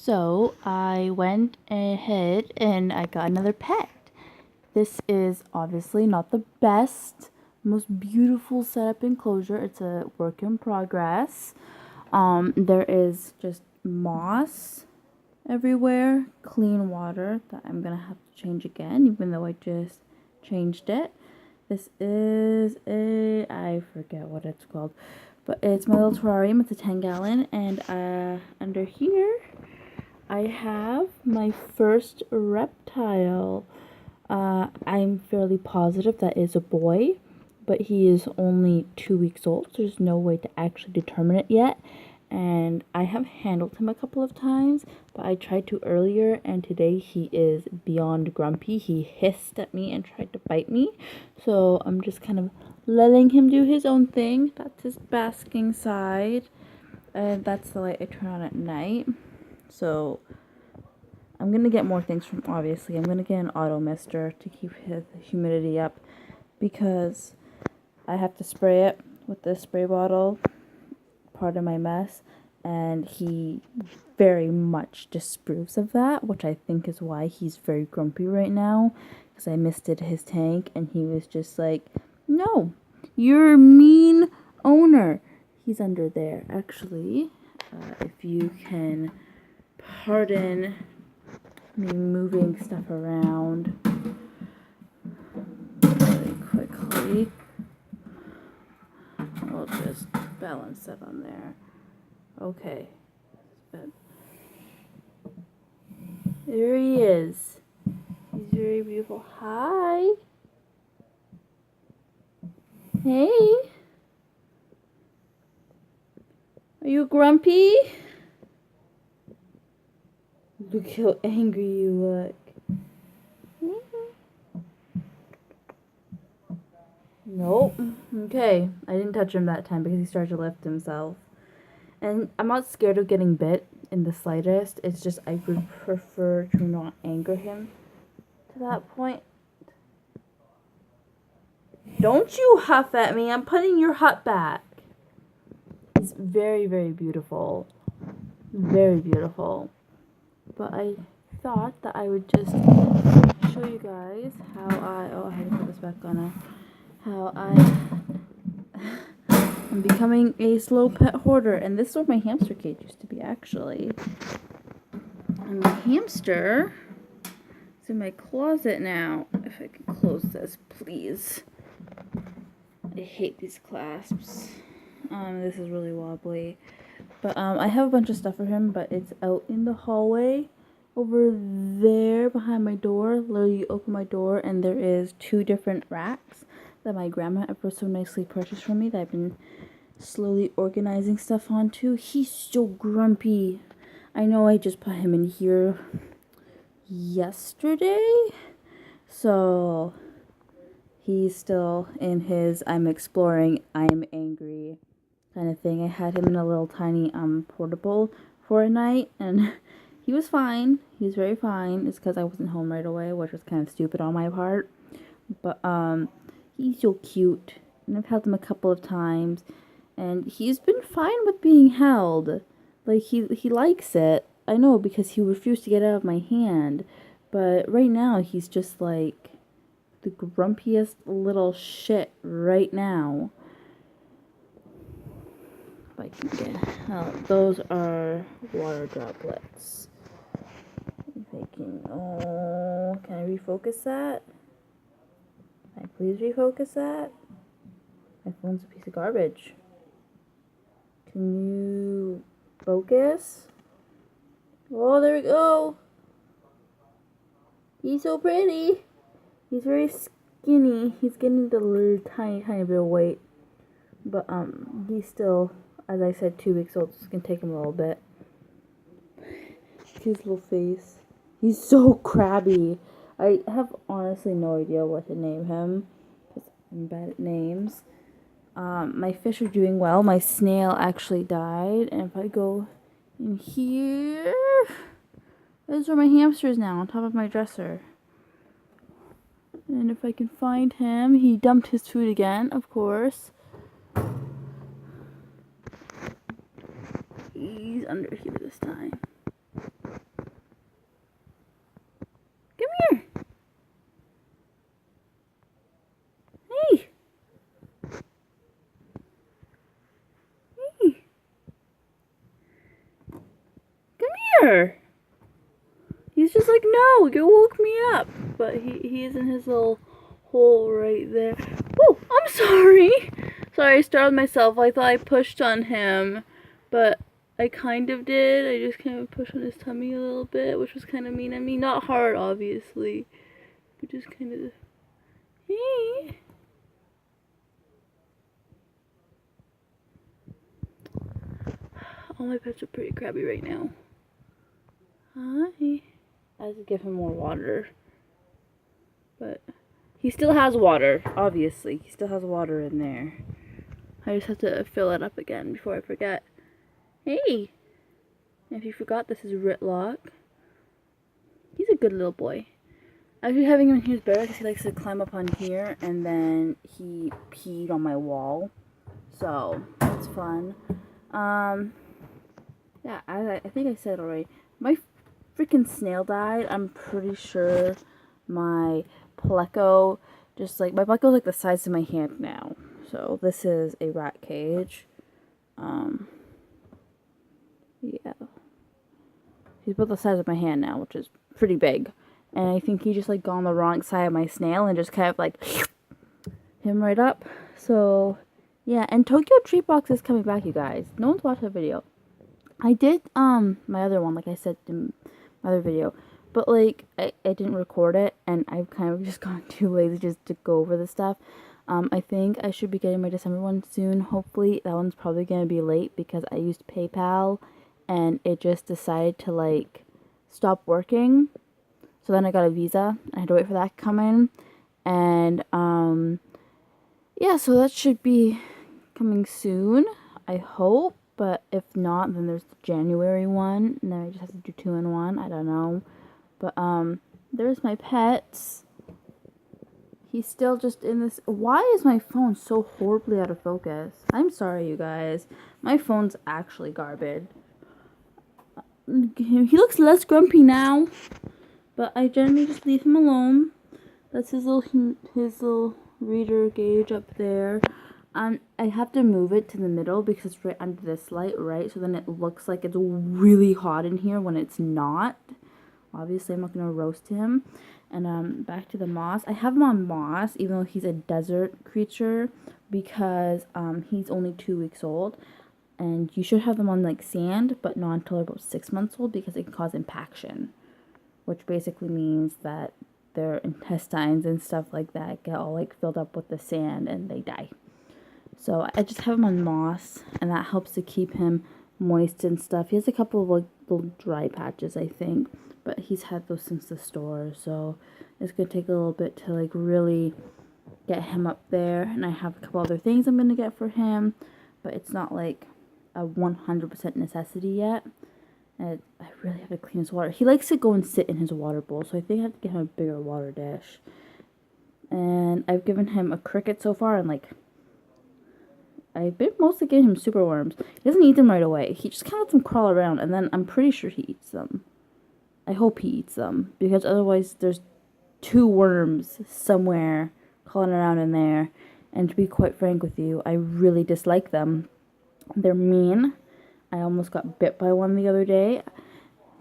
So I went ahead and I got another pet. This is obviously not the best, most beautiful setup enclosure. It's a work in progress. There is just moss everywhere, clean water that I'm gonna have to change again, even though I just changed it. This is I forget what it's called, but it's my little terrarium. It's a 10-gallon, and under here I have my first reptile. I'm fairly positive that is a boy, but he is only 2 weeks old, so there's no way to actually determine it yet. And I have handled him a couple of times, but I tried to earlier, and today he is beyond grumpy. He hissed at me and tried to bite me, so I'm just kind of letting him do his own thing. That's his basking side, and that's the light I turn on at night. So I'm going to get more things from, obviously. I'm going to get an auto mister to keep his humidity up, because I have to spray it with this spray bottle, part of my mess, and he very much disapproves of that, which I think is why he's very grumpy right now, because I misted his tank, and he was just like, no, you're a mean owner. He's under there, actually. If you can pardon me moving stuff around really quickly. I'll just balance that on there. Okay. There he is. He's very beautiful. Hi. Hey. Are you grumpy? Look how angry you look. Nope. Okay. I didn't touch him that time because he started to lift himself. And I'm not scared of getting bit in the slightest. It's just I would prefer to not anger him to that point. Don't you huff at me. I'm putting your hut back. He's very, very beautiful. Very beautiful. But I thought that I would just show you guys how I had to put this back on now. How I'm becoming a slow pet hoarder. And this is where my hamster cage used to be, actually. And the hamster is in my closet now. If I can close this, please. I hate these clasps. This is really wobbly. But I have a bunch of stuff for him, but it's out in the hallway over there behind my door. Literally, you open my door and there is 2 different racks that my grandma ever so nicely purchased for me that I've been slowly organizing stuff onto. He's so grumpy. I know I just put him in here yesterday, so he's still in his I'm exploring, I'm angry kind of thing. I had him in a little tiny portable for a night, and he was fine. He was very fine. It's because I wasn't home right away, which was kind of stupid on my part. But he's so cute, and I've held him a couple of times, and he's been fine with being held. Like, he likes it. I know, because he refused to get out of my hand. But right now, he's just like the grumpiest little shit right now. If I can get, those are water droplets. If I can, can I refocus that? Can I please refocus that? My phone's a piece of garbage. Can you focus? Oh, there we go. He's so pretty. He's very skinny. He's getting the little tiny bit of weight. But he's still, as I said, 2 weeks old. So it's gonna take him a little bit. His little face. He's so crabby. I have honestly no idea what to name him, because I'm bad at names. My fish are doing well. My snail actually died. And if I go in here, those are my hamsters now on top of my dresser. And if I can find him, he dumped his food again, of course. He's under here this time. here. He's just like, no, you woke me up. But he's in his little hole right there. Oh, I'm sorry. Sorry, I startled myself. I thought I pushed on him, but I kind of did. I just kind of pushed on his tummy a little bit, which was kind of mean. I mean, not hard, obviously, but just kind of, hey. All my pets are pretty crabby right now. Hi. I have to give him more water. But he still has water, obviously. He still has water in there. I just have to fill it up again before I forget. Hey! If you forgot, this is Ritlock. He's a good little boy. Actually, having him in here is better because he likes to climb up on here, and then he peed on my wall. So, that's fun. Yeah, I think I said already. My freaking snail died. I'm pretty sure my Pleco, just like, my Pleco's like the size of my hand now. So, this is a rat cage. Yeah. He's about the size of my hand now, which is pretty big. And I think he just like got on the wrong side of my snail and just kind of like him right up. So, yeah, and Tokyo Treat Box is coming back, you guys. No one's watched that video. I did, my other one, like I said in my other video, but, like, I didn't record it, and I've kind of just gotten too lazy just to go over this stuff. I think I should be getting my December one soon, hopefully. That one's probably going to be late, because I used PayPal, and it just decided to, like, stop working. So then I got a Visa, I had to wait for that to come in, and, yeah, so that should be coming soon, I hope. But if not, then there's the January one, and then I just have to do 2 in 1. I don't know. But, there's my pets. He's still just in this. Why is my phone so horribly out of focus? I'm sorry, you guys. My phone's actually garbage. He looks less grumpy now. But I generally just leave him alone. That's his little reader gauge up there. I have to move it to the middle because it's right under this light, right? So then it looks like it's really hot in here when it's not. Obviously, I'm not going to roast him. And back to the moss. I have him on moss, even though he's a desert creature, because he's only 2 weeks old. And you should have them on, like, sand, but not until they're about 6 months old, because it can cause impaction, which basically means that their intestines and stuff like that get all, like, filled up with the sand and they die. So I just have him on moss, and that helps to keep him moist and stuff. He has a couple of like little dry patches, I think, but he's had those since the store, so it's gonna take a little bit to like really get him up there. And I have a couple other things I'm gonna get for him, but it's not like a 100% necessity yet. And I really have to clean his water. He likes to go and sit in his water bowl, so I think I have to get him a bigger water dish. And I've given him a cricket so far, and like I've been mostly giving him super worms. He doesn't eat them right away. He just kind of lets them crawl around, and then I'm pretty sure he eats them. I hope he eats them, because otherwise there's 2 worms somewhere crawling around in there. And to be quite frank with you, I really dislike them. They're mean. I almost got bit by one the other day.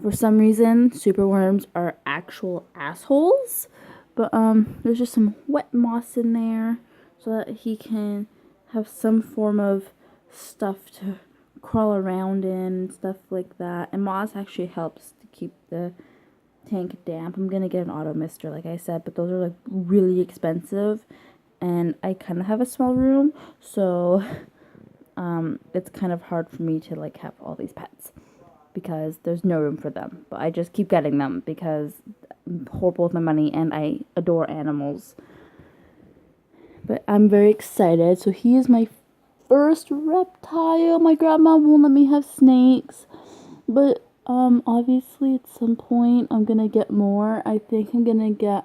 For some reason, super worms are actual assholes. But there's just some wet moss in there so that he can have some form of stuff to crawl around in and stuff like that. And moss actually helps to keep the tank damp. I'm gonna get an auto mister, like I said, but those are like really expensive, and I kind of have a small room, so it's kind of hard for me to like have all these pets because there's no room for them. But I just keep getting them because I'm horrible with my money and I adore animals. But I'm very excited. So he is my first reptile. My grandma won't let me have snakes. But obviously at some point I'm gonna get more. I think I'm gonna get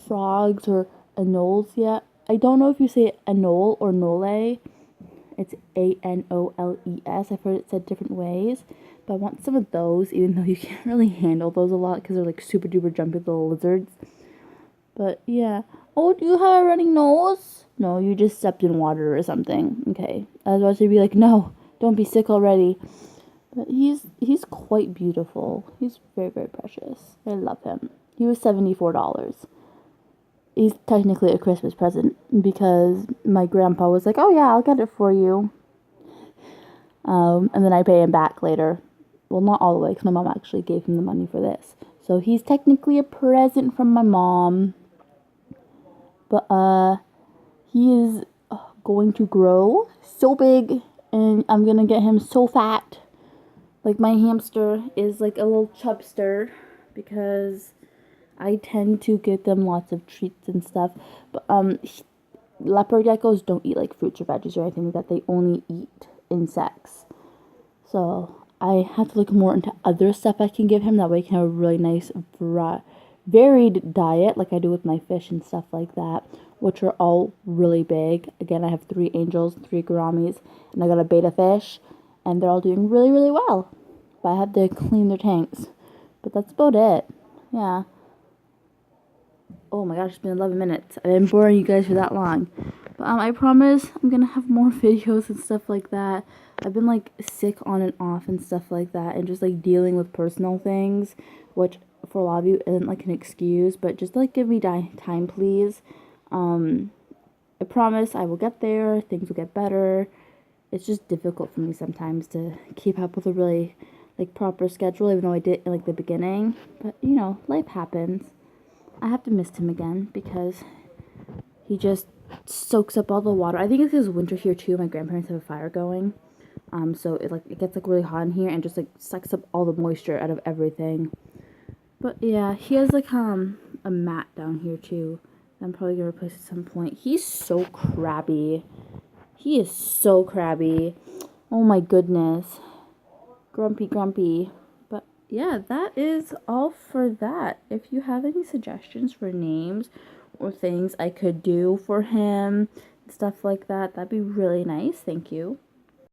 frogs or anoles yet. I don't know if you say anole or nole. It's A-N-O-L-E-S. I've heard it said different ways. But I want some of those, even though you can't really handle those a lot because they're like super duper jumpy little lizards. But yeah. Oh, do you have a running nose? No, you just stepped in water or something. Okay. I was about to be like, no, don't be sick already. But he's quite beautiful. He's very, very precious. I love him. He was $74. He's technically a Christmas present because my grandpa was like, "Oh yeah, I'll get it for you." And then I pay him back later. Well, not all the way, because my mom actually gave him the money for this. So he's technically a present from my mom. But he is going to grow so big, and I'm gonna get him so fat. Like my hamster is like a little chubster because I tend to give them lots of treats and stuff. But leopard geckos don't eat like fruits or veggies or anything like that. They only eat insects. So I have to look more into other stuff I can give him. That way he can have a really nice varied diet like I do with my fish and stuff like that, which are all really big. Again, I have 3 angels, 3 gouramis, and I got a betta fish, and they're all doing really, really well. But I have to clean their tanks. But that's about it. Yeah. Oh my gosh, it's been 11 minutes. I've been boring you guys for that long. But I promise I'm gonna have more videos and stuff like that. I've been like sick on and off and stuff like that, and just like dealing with personal things, which for a lot of you isn't like an excuse, but just like give me time, please. I promise I will get there. Things will get better. It's just difficult for me sometimes to keep up with a really like proper schedule, even though I did in like the beginning. But you know, life happens. I have to miss him again because he just soaks up all the water. I think it's because winter here too. My grandparents have a fire going. So it gets like really hot in here and just like sucks up all the moisture out of everything. But yeah, he has like a mat down here too. I'm probably gonna replace at some point. He's so crabby. He is so crabby. Oh my goodness. Grumpy. But yeah, that is all for that. If you have any suggestions for names or things I could do for him, stuff like that, that'd be really nice. Thank you.